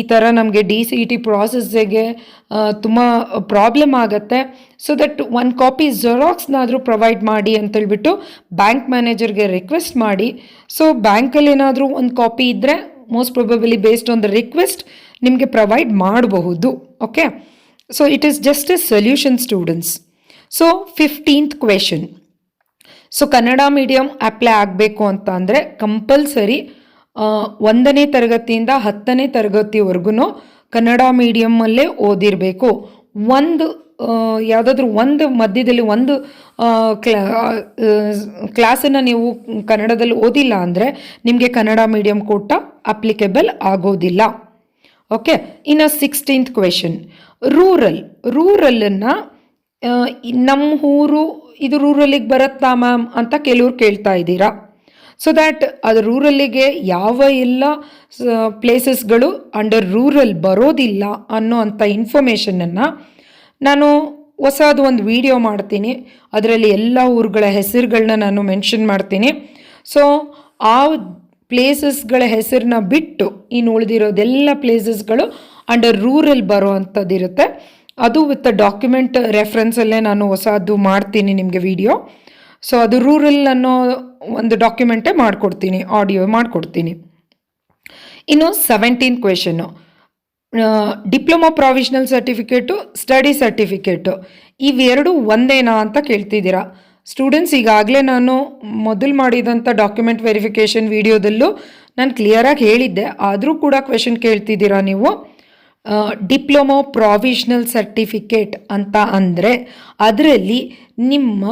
ಈ ಥರ ನಮಗೆ DCET ಪ್ರಾಸೆಸ್ಸಿಗೆ ತುಂಬ ಪ್ರಾಬ್ಲಮ್ ಆಗುತ್ತೆ, ಸೊ ದಟ್ ಒಂದು ಕಾಪಿ ಜೆರಾಕ್ಸ್ನಾದರೂ ಪ್ರೊವೈಡ್ ಮಾಡಿ ಅಂತೇಳ್ಬಿಟ್ಟು ಬ್ಯಾಂಕ್ ಮ್ಯಾನೇಜರ್ಗೆ ರಿಕ್ವೆಸ್ಟ್ ಮಾಡಿ. ಸೊ ಬ್ಯಾಂಕಲ್ಲಿ ಏನಾದರೂ ಒಂದು ಕಾಪಿ ಇದ್ದರೆ most probably based on the request ನಿಮಗೆ ಪ್ರೊವೈಡ್ ಮಾಡಬಹುದು. Okay, so it is just a solution students. So 15th question. So Kannada medium apply ಆಗಬೇಕು ಅಂತ ಅಂದರೆ ಕಂಪಲ್ಸರಿ 1ನೇ ತರಗತಿಯಿಂದ 10ನೇ ತರಗತಿವರೆಗೂ ಕನ್ನಡ ಮೀಡಿಯಮ್ಮಲ್ಲೇ ಓದಿರಬೇಕು. ಯಾವುದಾದ್ರೂ ಒಂದು ಮಧ್ಯದಲ್ಲಿ ಒಂದು ಕ್ಲಾಸನ್ನು ನೀವು ಕನ್ನಡದಲ್ಲಿ ಓದಿಲ್ಲ ಅಂದರೆ ನಿಮಗೆ ಕನ್ನಡ ಮೀಡಿಯಮ್ ಕೋಟ ಅಪ್ಲಿಕೇಬಲ್ ಆಗೋದಿಲ್ಲ. ಓಕೆ, ಇನ್ನು 16th ಕ್ವೆಶನ್. ರೂರಲನ್ನು ನಮ್ಮ ಊರು ಇದು ರೂರಲ್ಲಿಗೆ ಬರುತ್ತಾ ಮ್ಯಾಮ್ ಅಂತ ಕೆಲವ್ರು ಕೇಳ್ತಾ ಇದ್ದೀರಾ. ಸೊ ದ್ಯಾಟ್ ಅದು ರೂರಲ್ಲಿಗೆ ಯಾವ ಎಲ್ಲ ಪ್ಲೇಸಸ್ಗಳು ಅಂಡರ್ ರೂರಲ್ ಬರೋದಿಲ್ಲ ಅನ್ನೋ ಅಂಥ ಇನ್ಫಾರ್ಮೇಷನನ್ನು ನಾನು ಹೊಸದು ಒಂದು ವಿಡಿಯೋ ಮಾಡ್ತೀನಿ. ಅದರಲ್ಲಿ ಎಲ್ಲ ಊರುಗಳ ಹೆಸರುಗಳನ್ನ ನಾನು ಮೆನ್ಷನ್ ಮಾಡ್ತೀನಿ. ಸೊ ಆ ಪ್ಲೇಸಸ್ಗಳ ಹೆಸರನ್ನ ಬಿಟ್ಟು ಇನ್ನು ಉಳಿದಿರೋದೆಲ್ಲ ಪ್ಲೇಸಸ್ಗಳು ಅಂಡರ್ ರೂರಲ್ ಬರೋ ಅಂಥದ್ದಿರುತ್ತೆ. ಅದು ವಿತ್ ಡಾಕ್ಯುಮೆಂಟ್ ರೆಫರೆನ್ಸಲ್ಲೇ ನಾನು ಹೊಸದು ಮಾಡ್ತೀನಿ ನಿಮಗೆ ವಿಡಿಯೋ. ಸೊ ಅದು ರೂರಲ್ ಅನ್ನೋ ಒಂದು ಡಾಕ್ಯುಮೆಂಟೇ ಮಾಡಿಕೊಡ್ತೀನಿ, ಆಡಿಯೋ ಮಾಡಿಕೊಡ್ತೀನಿ. ಇನ್ನು 17th question. Diploma provisional certificate, study certificate ಇವೆರಡು ಒಂದೇನಾ ಅಂತ ಕೇಳ್ತಿದ್ದೀರಾ ಸ್ಟೂಡೆಂಟ್ಸ್. ಈಗಾಗಲೇ ನಾನು ಮೊದಲು ಮಾಡಿದಂಥ ಡಾಕ್ಯುಮೆಂಟ್ ವೆರಿಫಿಕೇಷನ್ ವಿಡಿಯೋದಲ್ಲೂ ನಾನು ಕ್ಲಿಯರಾಗಿ ಹೇಳಿದ್ದೆ, ಆದರೂ ಕೂಡ ಕ್ವೆಶನ್ ಕೇಳ್ತಿದ್ದೀರಾ ನೀವು. ಡಿಪ್ಲೊಮಾ ಪ್ರಾವಿಷನಲ್ ಸರ್ಟಿಫಿಕೇಟ್ ಅಂತ ಅಂದರೆ ಅದರಲ್ಲಿ ನಿಮ್ಮ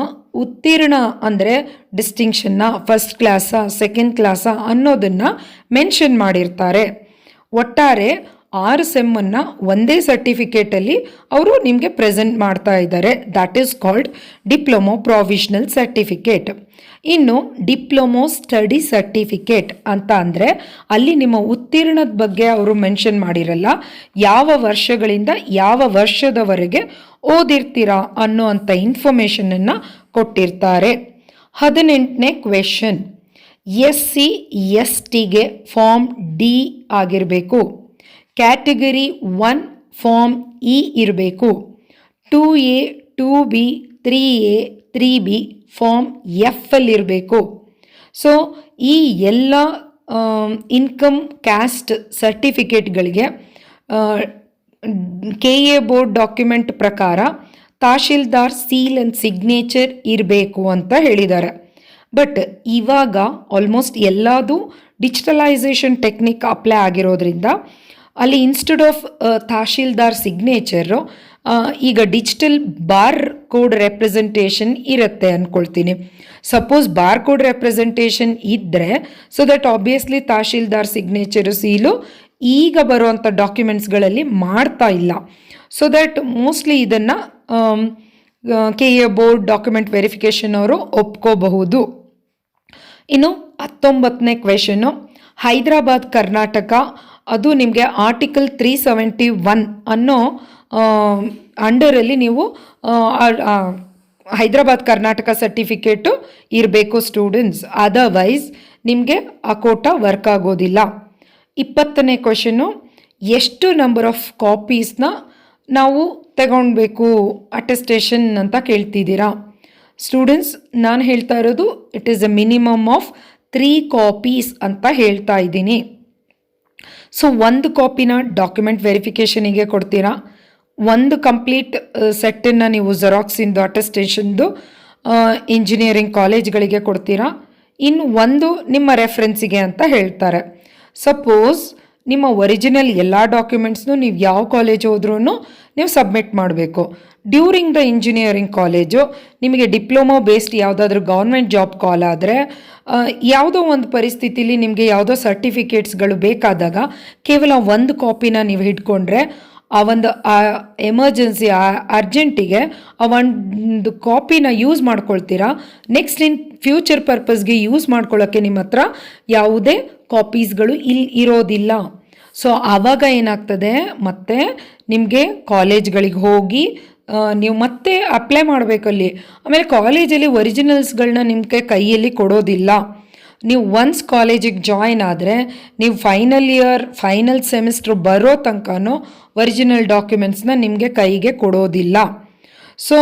ಉತ್ತೀರ್ಣ ಅಂದರೆ ಡಿಸ್ಟಿಂಕ್ಷನ್ನ, ಫಸ್ಟ್ ಕ್ಲಾಸಾ ಸೆಕೆಂಡ್ ಕ್ಲಾಸಾ ಅನ್ನೋದನ್ನು ಮೆನ್ಷನ್ ಮಾಡಿರ್ತಾರೆ. ಒಟ್ಟಾರೆ 6 ಸೆಮ್ಮನ್ನು ಒಂದೇ ಸರ್ಟಿಫಿಕೇಟಲ್ಲಿ ಅವರು ನಿಮಗೆ ಪ್ರೆಸೆಂಟ್ ಮಾಡ್ತಾ ಇದ್ದಾರೆ. That is called diploma provisional certificate. ಇನ್ನು ಡಿಪ್ಲೊಮೊ ಸ್ಟಡಿ ಸರ್ಟಿಫಿಕೇಟ್ ಅಂತ ಅಂದರೆ ಅಲ್ಲಿ ನಿಮ್ಮ ಉತ್ತೀರ್ಣದ ಬಗ್ಗೆ ಅವರು ಮೆನ್ಷನ್ ಮಾಡಿರಲ್ಲ, ಯಾವ ವರ್ಷಗಳಿಂದ ಯಾವ ವರ್ಷದವರೆಗೆ ಓದಿರ್ತೀರಾ ಅನ್ನೋ ಅಂಥ ಇನ್ಫಾರ್ಮೇಷನನ್ನು ಕೊಟ್ಟಿರ್ತಾರೆ. 18ನೇ ಕ್ವೆಶನ್. SC/STಗೆ ಫಾರ್ಮ್ D ಆಗಿರಬೇಕು. ಕ್ಯಾಟಗರಿ 1 ಫಾರ್ಮ್ E ಇರಬೇಕು. 2A 2B 3A 3B form F ಅಲ್ಲಿರಬೇಕು. So ಈ ಎಲ್ಲ ಇನ್ಕಮ್ ಕ್ಯಾಸ್ಟ್ ಸರ್ಟಿಫಿಕೇಟ್ಗಳಿಗೆ KA ಬೋರ್ಡ್ ಡಾಕ್ಯುಮೆಂಟ್ ಪ್ರಕಾರ ತಹಶೀಲ್ದಾರ್ ಸೀಲ್ ಆ್ಯಂಡ್ ಸಿಗ್ನೇಚರ್ ಇರಬೇಕು ಅಂತ ಹೇಳಿದ್ದಾರೆ. ಬಟ್ ಇವಾಗ ಆಲ್ಮೋಸ್ಟ್ ಎಲ್ಲದೂ ಡಿಜಿಟಲೈಸೇಷನ್ ಟೆಕ್ನಿಕ್ ಅಪ್ಲೈ ಆಗಿರೋದ್ರಿಂದ ಅಲ್ಲಿ ಇನ್ಸ್ಟೆಡ್ ಆಫ್ ತಹಶೀಲ್ದಾರ್ ಸಿಗ್ನೇಚರು ಈಗ ಡಿಜಿಟಲ್ ಬಾರ್ ಕೋಡ್ ರೆಪ್ರೆಸೆಂಟೇಷನ್ ಇರುತ್ತೆ ಅಂದ್ಕೊಳ್ತೀನಿ. ಸಪೋಸ್ ಬಾರ್ ಕೋಡ್ ರೆಪ್ರೆಸೆಂಟೇಷನ್ ಇದ್ದರೆ so that obviously tahsildar signature seal ಈಗ ಬರುವಂಥ ಡಾಕ್ಯುಮೆಂಟ್ಸ್ಗಳಲ್ಲಿ ಮಾಡ್ತಾ ಇಲ್ಲ. ಸೊ ದ್ಯಾಟ್ ಮೋಸ್ಟ್ಲಿ ಇದನ್ನು KA ಬೋರ್ಡ್ ಡಾಕ್ಯುಮೆಂಟ್ ವೆರಿಫಿಕೇಷನ್ ಅವರು ಒಪ್ಕೋಬಹುದು. ಇನ್ನು 19ನೇ ಕ್ವೆಶನ್ನು. ಹೈದರಾಬಾದ್ ಕರ್ನಾಟಕ ಅದು ನಿಮಗೆ ಆರ್ಟಿಕಲ್ 371 ಅನ್ನೋ ಅಂಡರಲ್ಲಿ ನೀವು ಹೈದರಾಬಾದ್ ಕರ್ನಾಟಕ ಸರ್ಟಿಫಿಕೇಟು ಇರಬೇಕು ಸ್ಟೂಡೆಂಟ್ಸ್, ಅದರ್ವೈಸ್ ನಿಮಗೆ ಆ ಕೋಟ ವರ್ಕ್ ಆಗೋದಿಲ್ಲ. 20ನೇ ಕ್ವೆಶನ್ನು. ಎಷ್ಟು ನಂಬರ್ ಆಫ್ ಕಾಪೀಸ್ನ ನಾವು ತಗೊಳ್ಬೇಕು ಅಟೆಸ್ಟೇಷನ್ ಅಂತ ಕೇಳ್ತಿದ್ದೀರಾ ಸ್ಟೂಡೆಂಟ್ಸ್. ನಾನು ಹೇಳ್ತಾ ಇರೋದು it is a minimum of 3 copies ಅಂತ ಹೇಳ್ತಾ ಇದ್ದೀನಿ. ಸೊ 1 ಕಾಪಿನ ಡಾಕ್ಯುಮೆಂಟ್ ವೆರಿಫಿಕೇಷನಿಗೆ ಕೊಡ್ತೀರಾ, 1 ಕಂಪ್ಲೀಟ್ ಸೆಟ್ಟನ್ನು ನೀವು ಜೆರಾಕ್ಸಿಂದು ಅಟೆಸ್ಟೇಷನ್ದು ಇಂಜಿನಿಯರಿಂಗ್ ಕಾಲೇಜ್ಗಳಿಗೆ ಕೊಡ್ತೀರಾ, ಇನ್ನು 1 ನಿಮ್ಮ ರೆಫರೆನ್ಸಿಗೆ ಅಂತ ಹೇಳ್ತಾರೆ. ಸಪೋಸ್ ನಿಮ್ಮ ಒರಿಜಿನಲ್ ಎಲ್ಲ ಡಾಕ್ಯುಮೆಂಟ್ಸ್ನು ನೀವು ಯಾವ ಕಾಲೇಜ್ ಹೋದ್ರೂ ನೀವು ಸಬ್ಮಿಟ್ ಮಾಡಬೇಕು. ಡ್ಯೂರಿಂಗ್ ದ ಇಂಜಿನಿಯರಿಂಗ್ ಕಾಲೇಜು ನಿಮಗೆ ಡಿಪ್ಲೊಮೊ ಬೇಸ್ಡ್ ಯಾವುದಾದ್ರೂ ಗೌರ್ಮೆಂಟ್ ಜಾಬ್ ಕಾಲ್ ಆದರೆ ಯಾವುದೋ ಒಂದು ಪರಿಸ್ಥಿತಿಲಿ ನಿಮಗೆ ಯಾವುದೋ ಸರ್ಟಿಫಿಕೇಟ್ಸ್ಗಳು ಬೇಕಾದಾಗ ಕೇವಲ 1 ಕಾಪಿನ ನೀವು ಹಿಡ್ಕೊಂಡ್ರೆ ಆ ಒಂದು ಎಮರ್ಜೆನ್ಸಿ ಅರ್ಜೆಂಟಿಗೆ ಆ ಒಂದು ಕಾಪಿನ ಯೂಸ್ ಮಾಡ್ಕೊಳ್ತೀರಾ. ನೆಕ್ಸ್ಟ್ ಇನ್ ಫ್ಯೂಚರ್ ಪರ್ಪಸ್ಗೆ ಯೂಸ್ ಮಾಡ್ಕೊಳ್ಳೋಕ್ಕೆ ನಿಮ್ಮ ಹತ್ರ ಯಾವುದೇ ಕಾಪೀಸ್ಗಳು ಇಲ್ಲಿ ಇರೋದಿಲ್ಲ. ಸೊ ಆವಾಗ ಏನಾಗ್ತದೆ, ಮತ್ತೆ ನಿಮಗೆ ಕಾಲೇಜ್ಗಳಿಗೆ ಹೋಗಿ ನೀವು ಮತ್ತೆ ಅಪ್ಲೈ ಮಾಡಬೇಕಲ್ಲಿ. ಆಮೇಲೆ ಕಾಲೇಜಲ್ಲಿ ಒರಿಜಿನಲ್ಸ್ಗಳನ್ನ ನಿಮಗೆ ಕೈಯಲ್ಲಿ ಕೊಡೋದಿಲ್ಲ. ನೀವು ಒನ್ಸ್ ಕಾಲೇಜಿಗೆ ಜಾಯಿನ್ ಆದರೆ ನೀವು ಫೈನಲ್ ಇಯರ್ ಫೈನಲ್ ಸೆಮಿಸ್ಟ್ರ್ ಬರೋ ತನಕನೂ ಒರಿಜಿನಲ್ ಡಾಕ್ಯುಮೆಂಟ್ಸ್ನ ನಿಮಗೆ ಕೈಗೆ ಕೊಡೋದಿಲ್ಲ. ಸೊ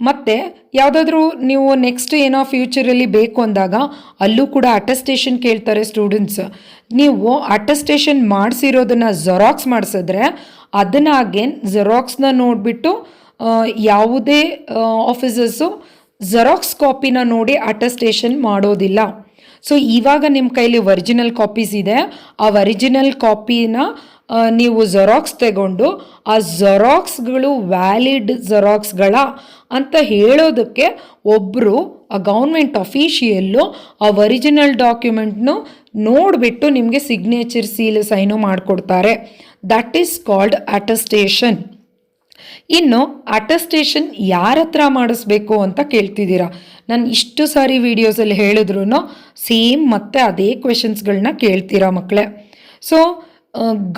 ಮತ್ತು ಯಾವುದಾದ್ರೂ ನೀವು ನೆಕ್ಸ್ಟ್ ಏನೋ ಫ್ಯೂಚರಲ್ಲಿ ಬೇಕು ಅಂದಾಗ ಅಲ್ಲೂ ಕೂಡ ಅಟೆಸ್ಟೇಷನ್ ಕೇಳ್ತಾರೆ ಸ್ಟೂಡೆಂಟ್ಸ್. ನೀವು ಅಟೆಸ್ಟೇಷನ್ ಮಾಡಿಸಿರೋದನ್ನು ಜೆರಾಕ್ಸ್ ಮಾಡಿಸಿದ್ರೆ ಅದನ್ನು ಅಗೇನ್ ಜೆರಾಕ್ಸ್ನ ನೋಡಿಬಿಟ್ಟು ಯಾವುದೇ ಆಫೀಸರ್ಸು ಜೆರಾಕ್ಸ್ ಕಾಪಿನ ನೋಡಿ ಅಟೆಸ್ಟೇಷನ್ ಮಾಡೋದಿಲ್ಲ. ಸೊ ಇವಾಗ ನಿಮ್ಮ ಕೈಲಿ ಒರಿಜಿನಲ್ ಕಾಪೀಸ್ ಇದೆ, ಆ ಒರಿಜಿನಲ್ ಕಾಪಿನ ನೀವು ಜೆರಾಕ್ಸ್ ತಗೊಂಡು ಆ ಜೆರಾಕ್ಸ್ಗಳು ವ್ಯಾಲಿಡ್ ಜೆರಾಕ್ಸ್ಗಳ ಅಂತ ಹೇಳೋದಕ್ಕೆ ಒಬ್ಬರು ಆ ಗೌರ್ಮೆಂಟ್ ಅಫಿಷಿಯಲ್ಲು ಆ ಒರಿಜಿನಲ್ ಡಾಕ್ಯುಮೆಂಟ್ನು ನೋಡಿಬಿಟ್ಟು ನಿಮಗೆ ಸಿಗ್ನೇಚರ್ ಸೀಲ್ ಸೈನು ಮಾಡಿಕೊಡ್ತಾರೆ. That is called attestation. ಇನ್ನು ಅಟೆಸ್ಟೇಷನ್ ಯಾರ ಹತ್ರ ಮಾಡಿಸ್ಬೇಕು ಅಂತ ಕೇಳ್ತಿದ್ದೀರಾ. ನಾನು ಇಷ್ಟು ಸಾರಿ ವೀಡಿಯೋಸಲ್ಲಿ ಹೇಳಿದ್ರು ಸೇಮ್ ಮತ್ತೆ ಅದೇ ಕ್ವೆಶನ್ಸ್ಗಳನ್ನ ಕೇಳ್ತೀರಾ ಮಕ್ಕಳೇ. ಸೊ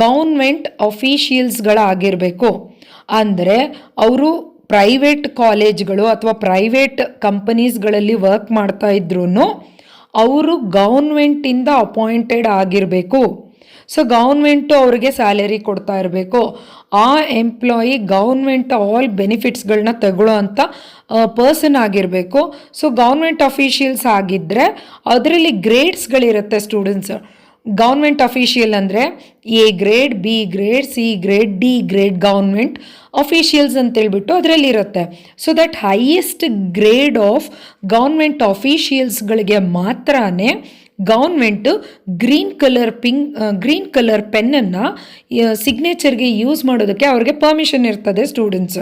ಗೌರ್ಮೆಂಟ್ ಅಫಿಷಿಯಲ್ಸ್ಗಳಾಗಿರಬೇಕು. ಅಂದರೆ ಅವರು ಪ್ರೈವೇಟ್ ಕಾಲೇಜ್ಗಳು ಅಥವಾ ಪ್ರೈವೇಟ್ ಕಂಪನೀಸ್ಗಳಲ್ಲಿ ವರ್ಕ್ ಮಾಡ್ತಾ ಇದ್ರೂ ಅವರು ಗೌರ್ಮೆಂಟಿಂದ ಅಪಾಯಿಂಟೆಡ್ ಆಗಿರಬೇಕು. ಸೊ ಗೌರ್ಮೆಂಟು ಅವ್ರಿಗೆ ಸ್ಯಾಲರಿ ಕೊಡ್ತಾ ಇರಬೇಕು. ಆ ಎಂಪ್ಲಾಯಿ ಗೌರ್ಮೆಂಟ್ ಆಲ್ ಬೆನಿಫಿಟ್ಸ್ಗಳನ್ನ ತಗೊಳ್ಳೋ ಅಂಥ ಪರ್ಸನ್ ಆಗಿರಬೇಕು. ಸೊ ಗೌರ್ಮೆಂಟ್ ಅಫಿಷಿಯಲ್ಸ್ ಆಗಿದ್ದರೆ ಅದರಲ್ಲಿ ಗ್ರೇಡ್ಸ್ಗಳಿರುತ್ತೆ ಸ್ಟೂಡೆಂಟ್ಸ್. ಗೌರ್ಮೆಂಟ್ ಅಫಿಷಿಯಲ್ ಅಂದರೆ A grade, B grade, C grade, D grade government officials ಅಂತೇಳ್ಬಿಟ್ಟು ಅದರಲ್ಲಿರುತ್ತೆ. So that highest grade of government ಅಫಿಷಿಯಲ್ಸ್ಗಳಿಗೆ ಮಾತ್ರನೇ ಗೌರ್ಮೆಂಟು ಗ್ರೀನ್ ಕಲರ್ ಪೆನ್ನನ್ನು ಸಿಗ್ನೇಚರ್ಗೆ ಯೂಸ್ ಮಾಡೋದಕ್ಕೆ ಅವ್ರಿಗೆ ಪರ್ಮಿಷನ್ ಇರ್ತದೆ ಸ್ಟೂಡೆಂಟ್ಸ್.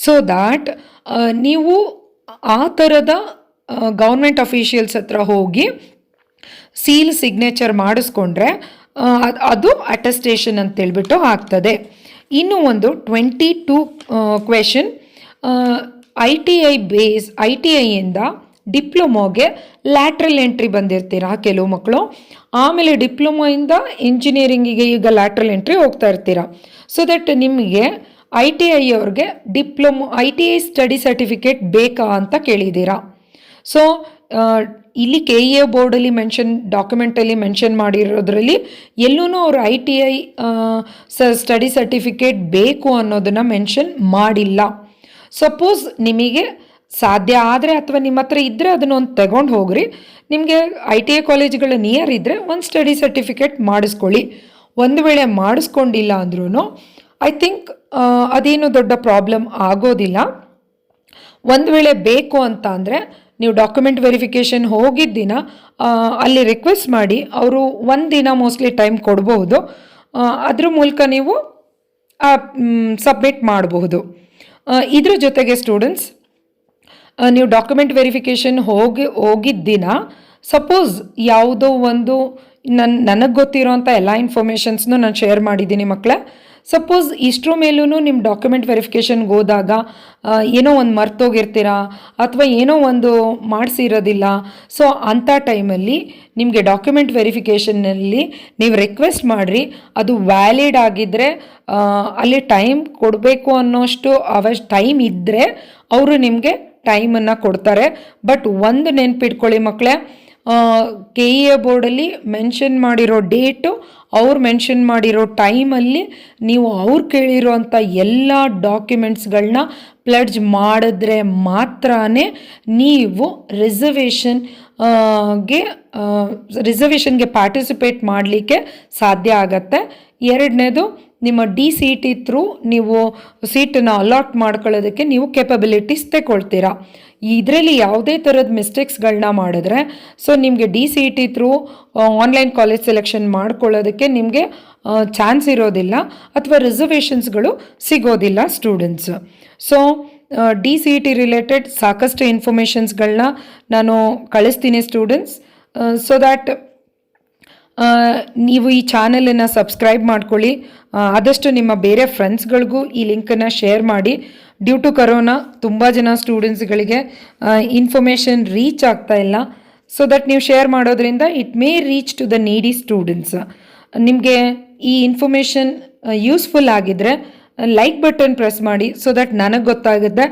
ಸೊ ದ್ಯಾಟ್ ನೀವು ಆ ಥರದ ಗೌರ್ಮೆಂಟ್ ಅಫಿಷಿಯಲ್ಸ್ ಹತ್ರ ಹೋಗಿ ಸೀಲ್ ಸಿಗ್ನೇಚರ್ ಮಾಡಿಸ್ಕೊಂಡ್ರೆ ಅದು ಅಟೆಸ್ಟೇಷನ್ ಅಂತೇಳ್ಬಿಟ್ಟು ಆಗ್ತದೆ. ಇನ್ನು ಒಂದು 22 ಕ್ವೆಶನ್ ಐ ಟಿ ಐಯಿಂದ ಡಿಪ್ಲೊಮೋಗೆ ಲ್ಯಾಟ್ರಲ್ ಎಂಟ್ರಿ ಬಂದಿರ್ತೀರಾ ಕೆಲವು ಮಕ್ಕಳು. ಆಮೇಲೆ ಡಿಪ್ಲೊಮೋಯಿಂದ ಇಂಜಿನಿಯರಿಂಗಿಗೆ ಈಗ ಲ್ಯಾಟ್ರಲ್ ಎಂಟ್ರಿ ಹೋಗ್ತಾ ಇರ್ತೀರಾ. ಸೊ ದಟ್ ನಿಮಗೆ ಐ ಟಿ ಐ ಅವ್ರಿಗೆ I T I study certificate ಬೇಕಾ ಅಂತ ಕೇಳಿದ್ದೀರಾ. ಸೊ ಇಲ್ಲಿ ಕೆ ಇ ಎ ಬೋರ್ಡಲ್ಲಿ ಡಾಕ್ಯುಮೆಂಟಲ್ಲಿ ಮೆನ್ಷನ್ ಮಾಡಿರೋದ್ರಲ್ಲಿ ಎಲ್ಲೂ ಅವರು I T I study certificate ಬೇಕು ಅನ್ನೋದನ್ನು ಮೆನ್ಷನ್ ಮಾಡಿಲ್ಲ. ಸಪೋಸ್ ನಿಮಗೆ ಸಾಧ್ಯ ಆದರೆ ಅಥವಾ ನಿಮ್ಮ ಹತ್ರ ಇದ್ದರೆ ಅದನ್ನೊಂದು ತಗೊಂಡು ಹೋಗ್ರಿ. ನಿಮಗೆ ಐ ಟಿ ಐ ಕಾಲೇಜ್ಗಳ ನಿಯರ್ ಇದ್ದರೆ ಒಂದು ಸ್ಟಡಿ ಸರ್ಟಿಫಿಕೇಟ್ ಮಾಡಿಸ್ಕೊಳ್ಳಿ. ಒಂದು ವೇಳೆ ಮಾಡಿಸ್ಕೊಂಡಿಲ್ಲ ಅಂದ್ರೂ ಐ ಥಿಂಕ್ ಅದೇನು ದೊಡ್ಡ ಪ್ರಾಬ್ಲಮ್ ಆಗೋದಿಲ್ಲ. ಒಂದು ವೇಳೆ ಬೇಕು ಅಂತ ಅಂದರೆ ನೀವು ಡಾಕ್ಯುಮೆಂಟ್ ವೆರಿಫಿಕೇಷನ್ ಹೋಗಿದ್ದ ದಿನ ಅಲ್ಲಿ ರಿಕ್ವೆಸ್ಟ್ ಮಾಡಿ ಅವರು ಒಂದು ದಿನ ಮೋಸ್ಟ್ಲಿ ಟೈಮ್ ಕೊಡಬಹುದು. ಅದ್ರ ಮೂಲಕ ನೀವು ಸಬ್ಮಿಟ್ ಮಾಡಬಹುದು. ಇದ್ರ ಜೊತೆಗೆ ಸ್ಟೂಡೆಂಟ್ಸ್ ನೀವು ಡಾಕ್ಯುಮೆಂಟ್ ವೆರಿಫಿಕೇಷನ್ ಹೋಗಿದ್ದ ದಿನ ಸಪೋಸ್ ಯಾವುದೋ ಒಂದು ನನಗೆ ಗೊತ್ತಿರೋಂಥ ಎಲ್ಲ ಇನ್ಫಾರ್ಮೇಷನ್ಸ್ನು ನಾನು ಶೇರ್ ಮಾಡಿದ್ದೀನಿ ಮಕ್ಕಳೇ. ಸಪೋಸ್ ಇಷ್ಟರ ಮೇಲೂ ನಿಮ್ಮ ಡಾಕ್ಯುಮೆಂಟ್ ವೆರಿಫಿಕೇಷನ್ಗೆ ಹೋದಾಗ ಏನೋ ಒಂದು ಮರ್ತೋಗಿರ್ತೀರಾ ಅಥವಾ ಏನೋ ಒಂದು ಮಾಡಿಸಿರೋದಿಲ್ಲ. ಸೊ ಅಂಥ ಟೈಮಲ್ಲಿ ನಿಮಗೆ ಡಾಕ್ಯುಮೆಂಟ್ ವೆರಿಫಿಕೇಷನ್ನಲ್ಲಿ ನೀವು ರಿಕ್ವೆಸ್ಟ್ ಮಾಡಿರಿ. ಅದು ವ್ಯಾಲಿಡ್ ಆಗಿದ್ದರೆ ಅಲ್ಲಿ ಟೈಮ್ ಕೊಡಬೇಕು ಅನ್ನೋಷ್ಟು ಟೈಮ್ ಇದ್ದರೆ ಅವರು ನಿಮಗೆ ಟೈಮನ್ನು ಕೊಡ್ತಾರೆ. ಬಟ್ ಒಂದು ನೆನ್ಪಿಟ್ಕೊಳ್ಳಿ ಮಕ್ಕಳೇ, ಕೆ ಇ ಎ ಬೋರ್ಡಲ್ಲಿ ಮೆನ್ಷನ್ ಮಾಡಿರೋ ಡೇಟು ಅವ್ರು ಮೆನ್ಷನ್ ಮಾಡಿರೋ ಟೈಮಲ್ಲಿ ನೀವು ಅವ್ರು ಕೇಳಿರೋ ಅಂಥ ಎಲ್ಲ ಡಾಕ್ಯುಮೆಂಟ್ಸ್ಗಳನ್ನ ಪ್ಲಡ್ಜ್ ಮಾಡಿದ್ರೆ ಮಾತ್ರ ನೀವು ರಿಸರ್ವೇಷನ್ಗೆ ಪಾರ್ಟಿಸಿಪೇಟ್ ಮಾಡಲಿಕ್ಕೆ ಸಾಧ್ಯ ಆಗತ್ತೆ. ಎರಡನೇದು, ನಿಮ್ಮ DCT ಥ್ರೂ ನೀವು ಸೀಟನ್ನು ಅಲಾಟ್ ಮಾಡ್ಕೊಳ್ಳೋದಕ್ಕೆ ನೀವು ಕೆಪಬಿಲಿಟೀಸ್ ತಗೊಳ್ತೀರಾ. ಇದರಲ್ಲಿ ಯಾವುದೇ ಥರದ ಮಿಸ್ಟೇಕ್ಸ್ಗಳನ್ನ ಮಾಡಿದ್ರೆ ಸೊ ನಿಮಗೆ DCT through online college selection ಮಾಡ್ಕೊಳ್ಳೋದಕ್ಕೆ ನಿಮಗೆ ಚಾನ್ಸ್ ಇರೋದಿಲ್ಲ ಅಥವಾ ರಿಸರ್ವೇಷನ್ಸ್ಗಳು ಸಿಗೋದಿಲ್ಲ ಸ್ಟೂಡೆಂಟ್ಸ್. ಸೊ DCT ರಿಲೇಟೆಡ್ ಸಾಕಷ್ಟು ಇನ್ಫಾರ್ಮೇಷನ್ಸ್ಗಳನ್ನ ನಾನು ಕಳಿಸ್ತೀನಿ ಸ್ಟೂಡೆಂಟ್ಸ್. ಸೊ ದ್ಯಾಟ್ ನೀವು ಈ ಚಾನಲನ್ನು ಸಬ್ಸ್ಕ್ರೈಬ್ ಮಾಡ್ಕೊಳ್ಳಿ. ಆದಷ್ಟು ನಿಮ್ಮ ಬೇರೆ ಫ್ರೆಂಡ್ಸ್ಗಳಿಗೂ ಈ ಲಿಂಕನ್ನು ಶೇರ್ ಮಾಡಿ. ಡ್ಯೂ ಟು ಕರೋನಾ ತುಂಬ ಜನ ಸ್ಟೂಡೆಂಟ್ಸ್ಗಳಿಗೆ ಇನ್ಫಾರ್ಮೇಷನ್ ರೀಚ್ ಆಗ್ತಾ ಇಲ್ಲ. ಸೊ ದಟ್ ನೀವು ಶೇರ್ ಮಾಡೋದ್ರಿಂದ it may reach to the needy students. ನಿಮಗೆ ಈ ಇನ್ಫಾರ್ಮೇಷನ್ ಯೂಸ್ಫುಲ್ ಆಗಿದ್ರೆ ಲೈಕ್ ಬಟನ್ ಪ್ರೆಸ್ ಮಾಡಿ, ಸೊ ದಟ್ ನನಗೆ ಗೊತ್ತಾಗುತ್ತೆ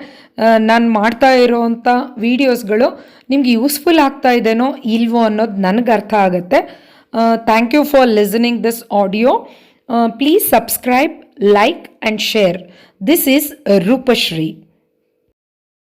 ನಾನು ಮಾಡ್ತಾ ಇರೋವಂಥ ವೀಡಿಯೋಸ್ಗಳು ನಿಮ್ಗೆ ಯೂಸ್ಫುಲ್ ಆಗ್ತಾ ಇದೆನೋ ಇಲ್ವೋ ಅನ್ನೋದು ನನಗೆ ಅರ್ಥ ಆಗುತ್ತೆ. Thank you for listening this audio. Please subscribe, like and share. This is Rupashri.